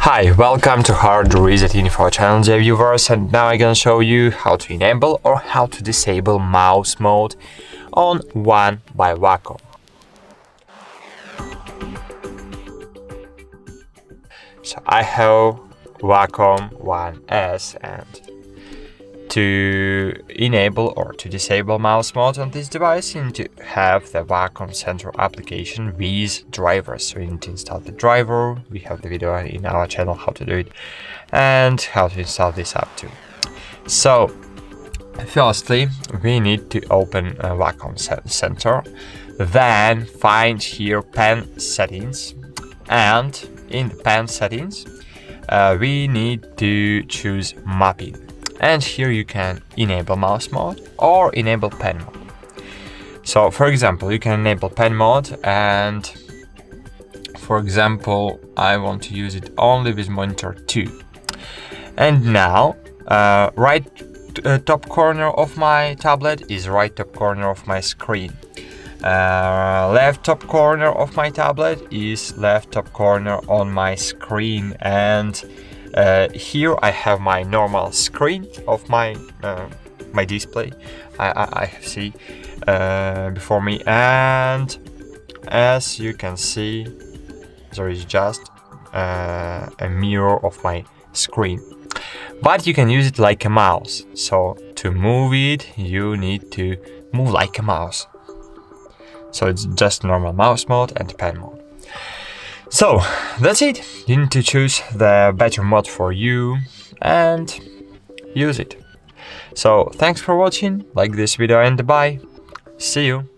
Hi, welcome to HardReset.Info channel, dear viewers, and now I'm gonna show you how to enable or how to disable mouse mode on One by Wacom. So I have Wacom One S, and to enable or to disable mouse mode on this device, you need to have the Wacom Central application with drivers. So you need to install the driver. We have the video in our channel how to do it and how to install this app too. So firstly, we need to open Wacom Center, then find here pen settings, and in the pen settings we need to choose mapping. And here you can enable mouse mode or enable pen mode. So for example, you can enable pen mode, and for example, I want to use it only with monitor 2. And now right top corner of my tablet is right top corner of my screen. Left top corner of my tablet is left top corner on my screen, and here I have my normal screen of my my display. I see before me, and as you can see, there is just a mirror of my screen. But you can use it like a mouse. So to move it, you need to move like a mouse. So it's just normal mouse mode and pen mode. So that's it. You need to choose the better mode for you and use it. So thanks for watching. Like this video and bye. See you.